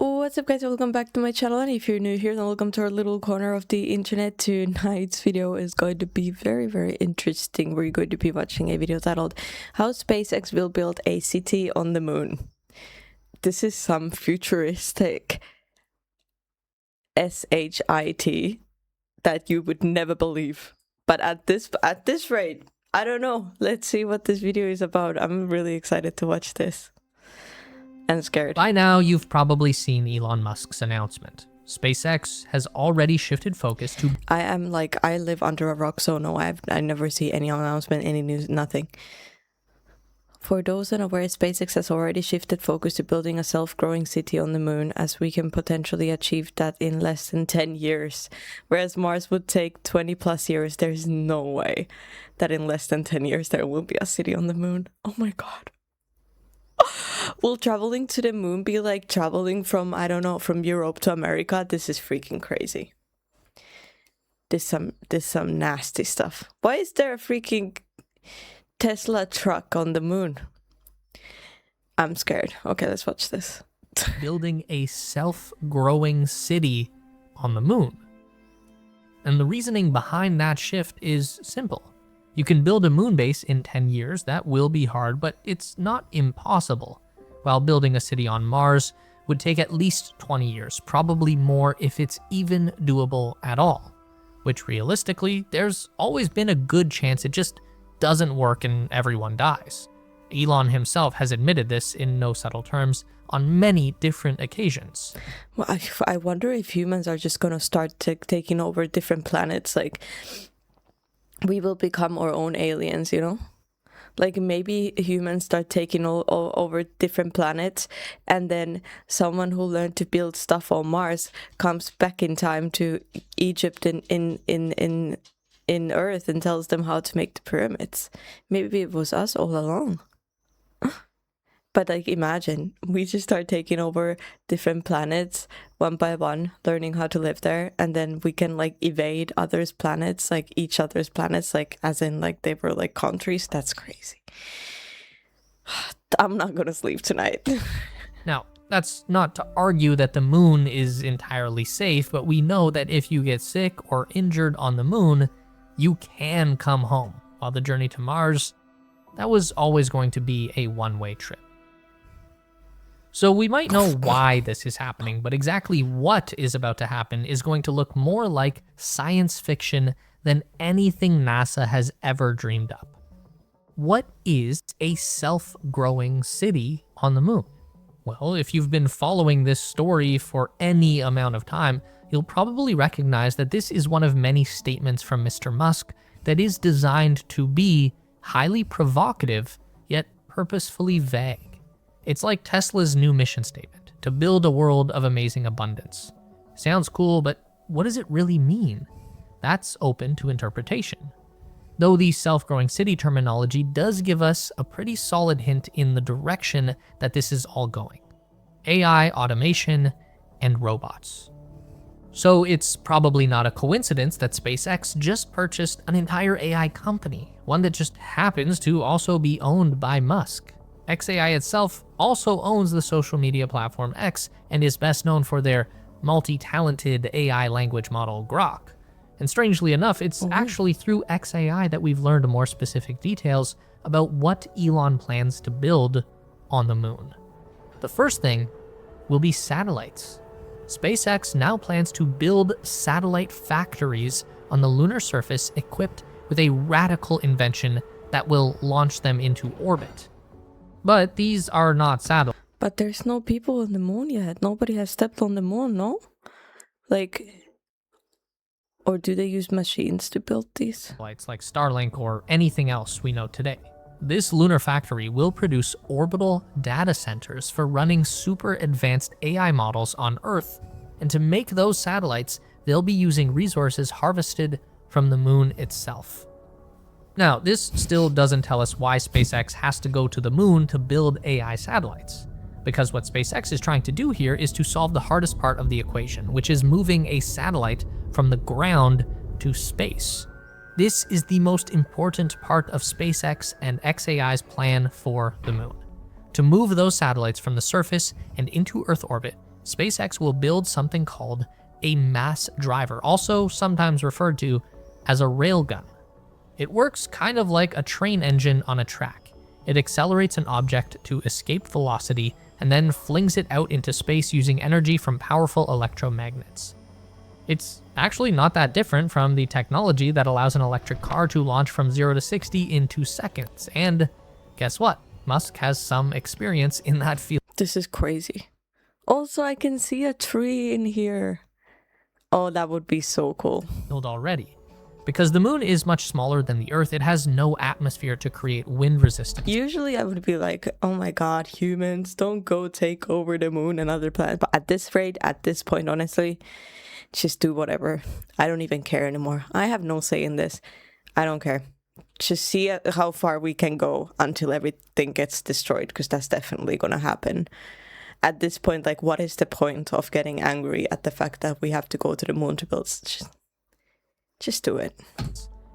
What's up guys, welcome back to my channel, and if you're new here then welcome to our little corner of the internet. Tonight's video is going to be very interesting. We're going to be watching a video titled How SpaceX Will Build a City on the Moon. This is some futuristic SHIT that you would never believe. But at this rate, I don't know. Let's see what this video is about. I'm really excited to watch this. And scared. By now, you've probably seen Elon Musk's announcement. SpaceX has already shifted focus to... I live under a rock, so no, I never see any announcement, any news, nothing. For those unaware, SpaceX has already shifted focus to building a self-growing city on the moon, as we can potentially achieve that in less than 10 years. Whereas Mars would take 20 plus years, there's no way that in less than 10 years there will be a city on the moon. Oh my god. Will traveling to the moon be like traveling from, I don't know, from Europe to America? This is freaking crazy. This some nasty stuff. Why is there a freaking Tesla truck on the moon? I'm scared. Okay, let's watch this. building a self-growing city on the moon. And the reasoning behind that shift is simple. You can build a moon base in 10 years, that will be hard, but it's not impossible. While building a city on Mars would take at least 20 years, probably more if it's even doable at all. Which realistically, there's always been a good chance it just doesn't work and everyone dies. Elon himself has admitted this in no subtle terms on many different occasions. Well, I wonder if humans are just gonna start taking over different planets, like... we will become our own aliens, you know? Like maybe humans start taking over different planets, and then someone who learned to build stuff on Mars comes back in time to Egypt in Earth and tells them how to make the pyramids. Maybe it was us all along. But like imagine, we just start taking over different planets one by one, learning how to live there, and then we can like evade others' planets, like each other's planets, like as in like they were like countries. That's crazy. I'm not gonna sleep tonight. Now, that's not to argue that the moon is entirely safe, but we know that if you get sick or injured on the moon, you can come home, while the journey to Mars, that was always going to be a one-way trip. So we might know why this is happening, but exactly what is about to happen is going to look more like science fiction than anything NASA has ever dreamed up. What is a self-growing city on the moon? Well, if you've been following this story for any amount of time, you'll probably recognize that this is one of many statements from Mr. Musk that is designed to be highly provocative, yet purposefully vague. It's like Tesla's new mission statement, to build a world of amazing abundance. Sounds cool, but what does it really mean? That's open to interpretation. Though the self-growing city terminology does give us a pretty solid hint in the direction that this is all going. AI, automation, and robots. So it's probably not a coincidence that SpaceX just purchased an entire AI company, one that just happens to also be owned by Musk. xAI itself also owns the social media platform X and is best known for their multi-talented AI language model Grok. And strangely enough, it's actually through xAI that we've learned more specific details about what Elon plans to build on the moon. The first thing will be satellites. SpaceX now plans to build satellite factories on the lunar surface equipped with a radical invention that will launch them into orbit. But these are not satellites. But there's no people on the moon yet. Nobody has stepped on the moon, no? Like, or do they use machines to build these? Like Starlink or anything else we know today. This lunar factory will produce orbital data centers for running super advanced AI models on Earth. And to make those satellites, they'll be using resources harvested from the moon itself. Now, this still doesn't tell us why SpaceX has to go to the moon to build AI satellites, because what SpaceX is trying to do here is to solve the hardest part of the equation, which is moving a satellite from the ground to space. This is the most important part of SpaceX and xAI's plan for the moon. To move those satellites from the surface and into Earth orbit SpaceX will build something called a mass driver, also sometimes referred to as a railgun. It works kind of like a train engine on a track. It accelerates an object to escape velocity and then flings it out into space using energy from powerful electromagnets. It's actually not that different from the technology that allows an electric car to launch from 0 to 60 in 2 seconds. And guess what? Musk has some experience in that field. This is crazy. Also, I can see a tree in here. Oh, that would be so cool. Already. Because the moon is much smaller than the Earth, it has no atmosphere to create wind resistance. Usually I would be like, oh my god, humans, don't go take over the moon and other planets. But at this rate, at this point, honestly, just do whatever. I don't even care anymore. I have no say in this. I don't care. Just see how far we can go until everything gets destroyed, because that's definitely going to happen. At this point, like, what is the point of getting angry at the fact that we have to go to the moon to build? Just do it.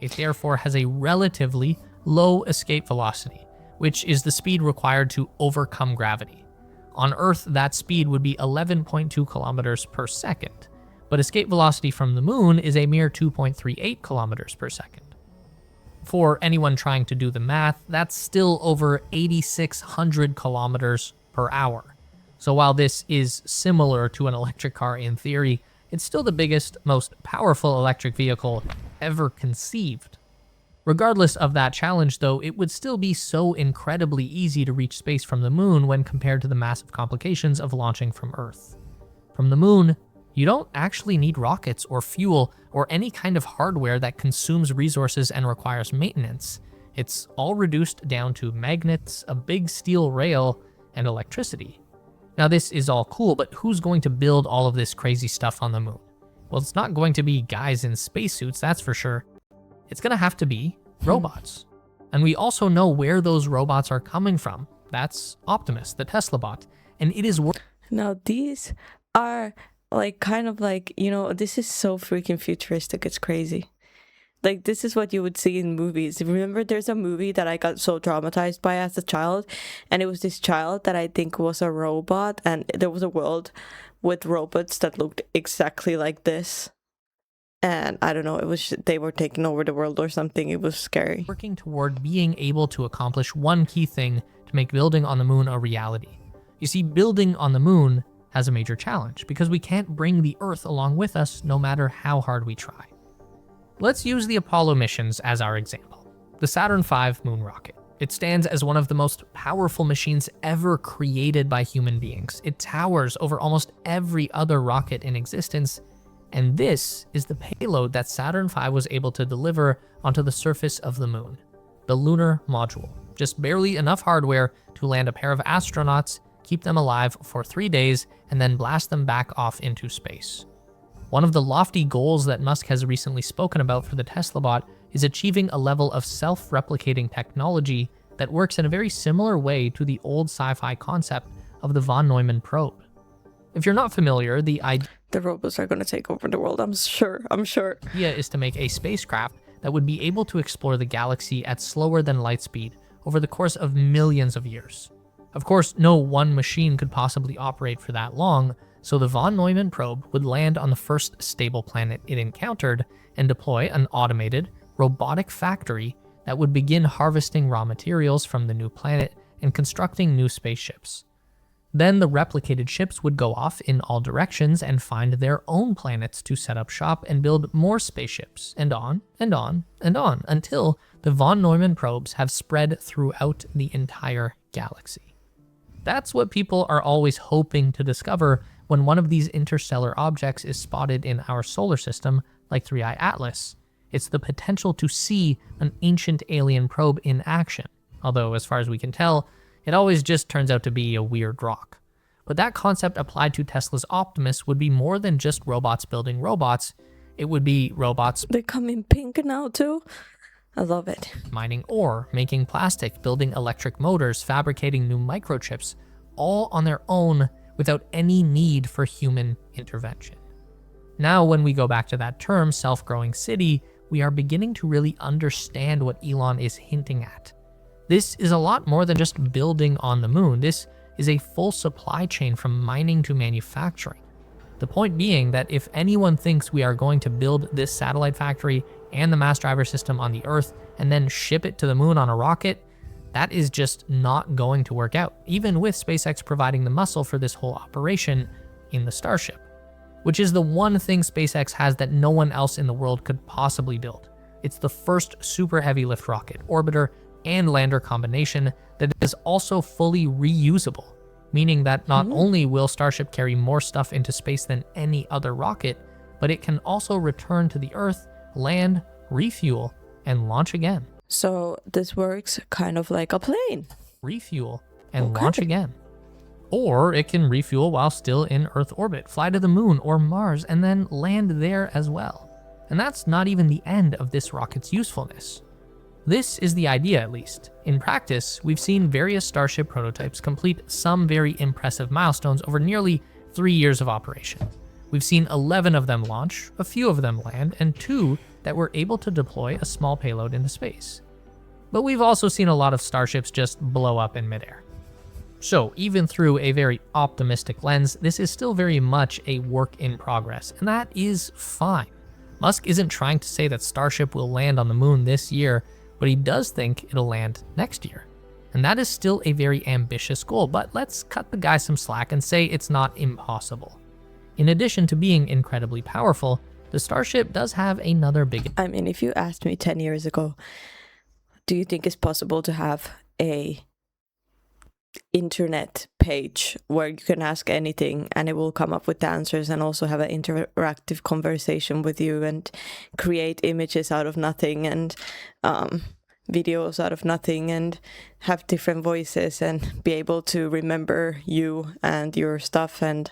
It therefore has a relatively low escape velocity, which is the speed required to overcome gravity. On Earth, that speed would be 11.2 kilometers per second, but escape velocity from the moon is a mere 2.38 kilometers per second. For anyone trying to do the math, that's still over 8,600 kilometers per hour. So while this is similar to an electric car in theory, it's still the biggest, most powerful electric vehicle ever conceived. Regardless of that challenge though, it would still be so incredibly easy to reach space from the moon when compared to the massive complications of launching from Earth. From the moon, you don't actually need rockets or fuel or any kind of hardware that consumes resources and requires maintenance. It's all reduced down to magnets, a big steel rail, and electricity. Now this is all cool, but who's going to build all of this crazy stuff on the moon? Well, it's not going to be guys in spacesuits, that's for sure. It's gonna have to be robots. And we also know where those robots are coming from. That's Optimus, the Tesla bot. And it is Now these are like kind of like, you know, this is so freaking futuristic, it's crazy. Like, this is what you would see in movies. Remember, there's a movie that I got so traumatized by as a child, and it was this child that I think was a robot, and there was a world with robots that looked exactly like this. And I don't know, it was they were taking over the world or something. It was scary. Working toward being able to accomplish one key thing to make building on the moon a reality. You see, building on the moon has a major challenge because we can't bring the Earth along with us no matter how hard we try. Let's use the Apollo missions as our example. The Saturn V moon rocket. It stands as one of the most powerful machines ever created by human beings. It towers over almost every other rocket in existence, and this is the payload that Saturn V was able to deliver onto the surface of the moon. The lunar module. Just barely enough hardware to land a pair of astronauts, keep them alive for 3 days, and then blast them back off into space. One of the lofty goals that Musk has recently spoken about for the Tesla bot is achieving a level of self-replicating technology that works in a very similar way to the old sci-fi concept of the von Neumann probe. If you're not familiar, the robots are going to take over the world, I'm sure. idea is to make a spacecraft that would be able to explore the galaxy at slower than light speed over the course of millions of years. Of course, no one machine could possibly operate for that long, so the von Neumann probe would land on the first stable planet it encountered and deploy an automated, robotic factory that would begin harvesting raw materials from the new planet and constructing new spaceships. Then the replicated ships would go off in all directions and find their own planets to set up shop and build more spaceships, and on and on and on, until the von Neumann probes have spread throughout the entire galaxy. That's what people are always hoping to discover when one of these interstellar objects is spotted in our solar system, like 3I Atlas. It's the potential to see an ancient alien probe in action, although as far as we can tell, it always just turns out to be a weird rock. But that concept applied to Tesla's Optimus would be more than just robots building robots. It would be robots They come in pink now too. I love it. mining ore, making plastic, building electric motors, fabricating new microchips, all on their own without any need for human intervention. Now, when we go back to that term, self-growing city, we are beginning to really understand what Elon is hinting at. This is a lot more than just building on the moon. This is a full supply chain from mining to manufacturing. The point being that if anyone thinks we are going to build this satellite factory and the mass driver system on the Earth and then ship it to the moon on a rocket, that is just not going to work out, even with SpaceX providing the muscle for this whole operation in the Starship, which is the one thing SpaceX has that no one else in the world could possibly build. It's the first super heavy lift rocket, orbiter, and lander combination that is also fully reusable, meaning that not only will Starship carry more stuff into space than any other rocket, but it can also return to the Earth, land, refuel, and launch again. So this works kind of like a plane. Refuel and launch again. Or it can refuel while still in Earth orbit, fly to the moon or Mars, and then land there as well. And that's not even the end of this rocket's usefulness. This is the idea, at least. In practice, we've seen various Starship prototypes complete some very impressive milestones over nearly 3 years of operation. We've seen 11 of them launch, a few of them land, and 2 that were able to deploy a small payload into space. But we've also seen a lot of Starships just blow up in midair. So even through a very optimistic lens, this is still very much a work in progress, and that is fine. Musk isn't trying to say that Starship will land on the moon this year, but he does think it'll land next year. And that is still a very ambitious goal, but let's cut the guy some slack and say it's not impossible. In addition to being incredibly powerful, the Starship does have another big... I mean, if you asked me 10 years ago, do you think it's possible to have a internet page where you can ask anything and it will come up with the answers, and also have an interactive conversation with you and create images out of nothing and videos out of nothing and have different voices and be able to remember you and your stuff? And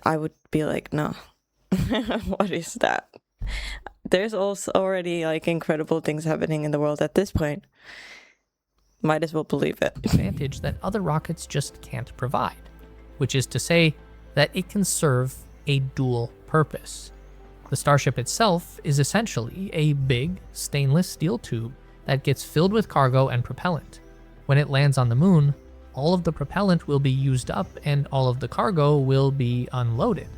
I would be like, no. What is that? There's also already like incredible things happening in the world at this point. Might as well believe it. Advantage that other rockets just can't provide, which is to say that it can serve a dual purpose. The Starship itself is essentially a big stainless steel tube that gets filled with cargo and propellant. When it lands on the moon, all of the propellant will be used up and all of the cargo will be unloaded.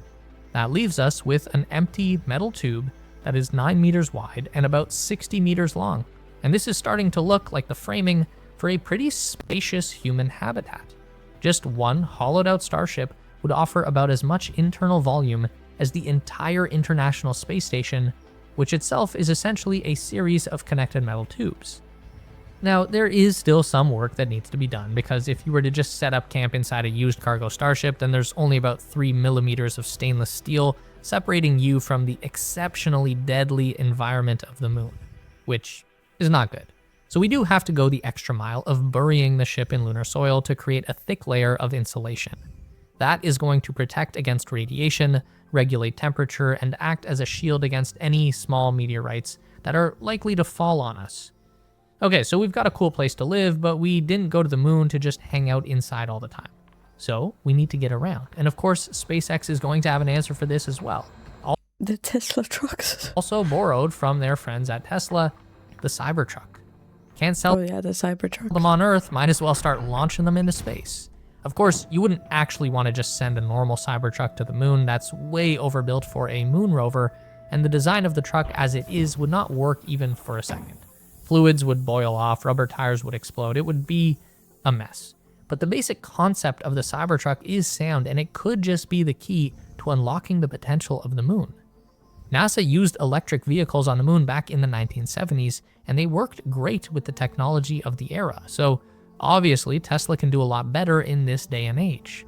That leaves us with an empty metal tube that is 9 meters wide and about 60 meters long. And this is starting to look like the framing for a pretty spacious human habitat. Just one hollowed out Starship would offer about as much internal volume as the entire International Space Station, which itself is essentially a series of connected metal tubes. Now, there is still some work that needs to be done, because if you were to just set up camp inside a used cargo Starship, then there's only about 3 millimeters of stainless steel separating you from the exceptionally deadly environment of the moon, which is not good. So we do have to go the extra mile of burying the ship in lunar soil to create a thick layer of insulation. That is going to protect against radiation, regulate temperature, and act as a shield against any small meteorites that are likely to fall on us. Okay, so we've got a cool place to live, but we didn't go to the moon to just hang out inside all the time. So we need to get around. And of course, SpaceX is going to have an answer for this as well. The Tesla trucks. Also borrowed from their friends at Tesla, the Cybertruck. Can't sell the Cybertruck. them on Earth, might as well start launching them into space. Of course, you wouldn't actually want to just send a normal Cybertruck to the moon. That's way overbuilt for a moon rover, and the design of the truck as it is would not work even for a second. Fluids would boil off, rubber tires would explode, it would be a mess. But the basic concept of the Cybertruck is sound, and it could just be the key to unlocking the potential of the moon. NASA used electric vehicles on the moon back in the 1970s, and they worked great with the technology of the era, so obviously Tesla can do a lot better in this day and age.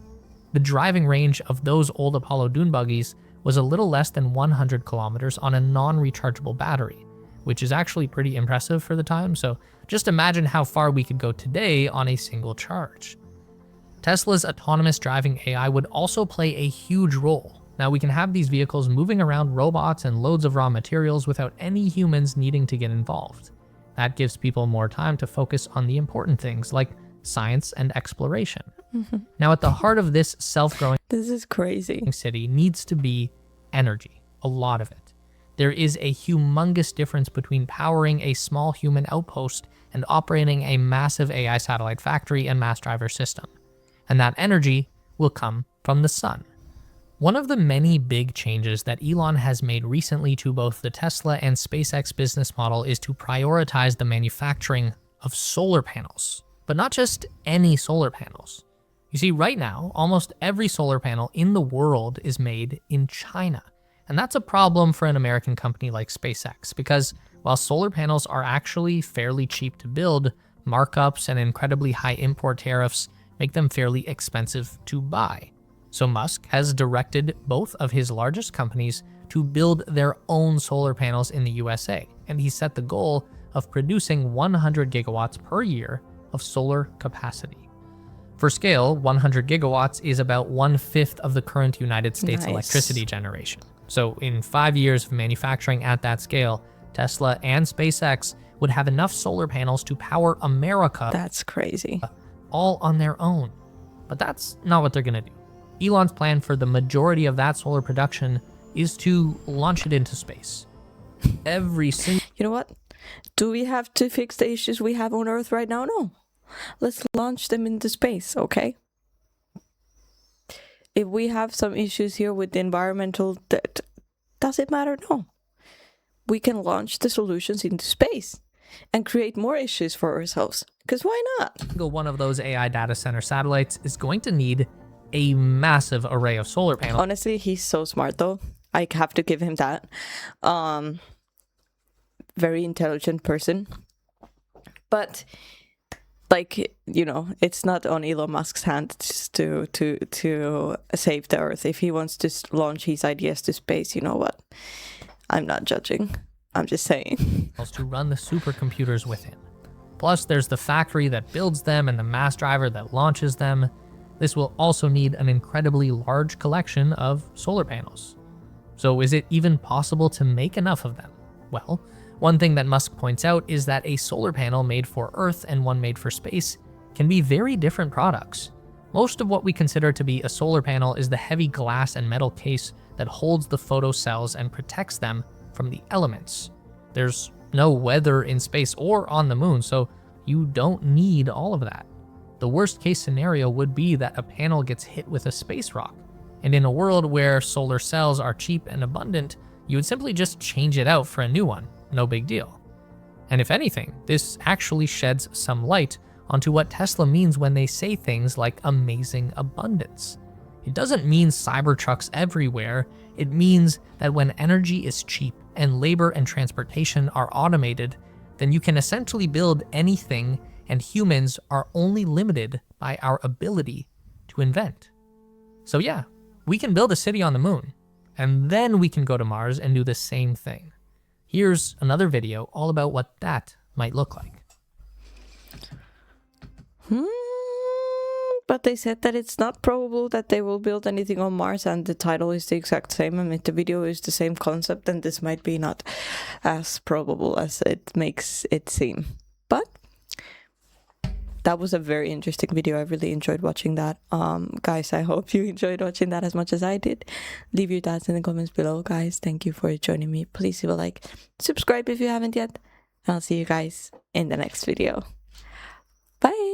The driving range of those old Apollo dune buggies was a little less than 100 kilometers on a non-rechargeable battery, which is actually pretty impressive for the time, so just imagine how far we could go today on a single charge. Tesla's autonomous driving AI would also play a huge role. Now we can have these vehicles moving around robots and loads of raw materials without any humans needing to get involved. That gives people more time to focus on the important things like science and exploration. Now at the heart of this self-growing This is crazy. city needs to be energy, a lot of it. There is a humongous difference between powering a small human outpost and operating a massive AI satellite factory and mass driver system. And that energy will come from the sun. One of the many big changes that Elon has made recently to both the Tesla and SpaceX business model is to prioritize the manufacturing of solar panels, but not just any solar panels. You see, right now, almost every solar panel in the world is made in China. And that's a problem for an American company like SpaceX, because while solar panels are actually fairly cheap to build, markups and incredibly high import tariffs make them fairly expensive to buy. So Musk has directed both of his largest companies to build their own solar panels in the USA, and he set the goal of producing 100 gigawatts per year of solar capacity. For scale, 100 gigawatts is about 1/5 of the current United States electricity generation. So in 5 years of manufacturing at that scale, Tesla and SpaceX would have enough solar panels to power America. That's crazy. All on their own. But that's not what they're gonna do. Elon's plan for the majority of that solar production is to launch it into space. Every single... You know what? Do we have to fix the issues we have on Earth right now? No. Let's launch them into space, okay? If we have some issues here with the environmental, does it matter? No. We can launch the solutions into space and create more issues for ourselves. Because why not? Single one of those AI data center satellites is going to need a massive array of solar panels. Honestly, he's so smart though. I have to give him that. Very intelligent person. But like, you know, it's not on Elon Musk's hands to save the Earth. If he wants to launch his ideas to space, you know what? I'm not judging. I'm just saying. To run the supercomputers within. Plus, there's the factory that builds them and the mass driver that launches them. This will also need an incredibly large collection of solar panels. So is it even possible to make enough of them? Well, one thing that Musk points out is that a solar panel made for Earth and one made for space can be very different products. Most of what we consider to be a solar panel is the heavy glass and metal case that holds the photocells and protects them from the elements. There's no weather in space or on the moon, so you don't need all of that. The worst case scenario would be that a panel gets hit with a space rock. And in a world where solar cells are cheap and abundant, you would simply just change it out for a new one. No big deal. And if anything, this actually sheds some light onto what Tesla means when they say things like amazing abundance. It doesn't mean Cybertrucks everywhere. It means that when energy is cheap and labor and transportation are automated, then you can essentially build anything, and humans are only limited by our ability to invent. So yeah, we can build a city on the moon, and then we can go to Mars and do the same thing. Here's another video all about what that might look like. But they said that it's not probable that they will build anything on Mars, and the title is the exact same. I mean, the video is the same concept, and this might be not as probable as it makes it seem. But that was a very interesting video. I really enjoyed watching that. Guys, I hope you enjoyed watching that as much as I did. Leave your thoughts in the comments below, guys. Thank you for joining me. Please leave a like, subscribe if you haven't yet, and I'll see you guys in the next video. Bye!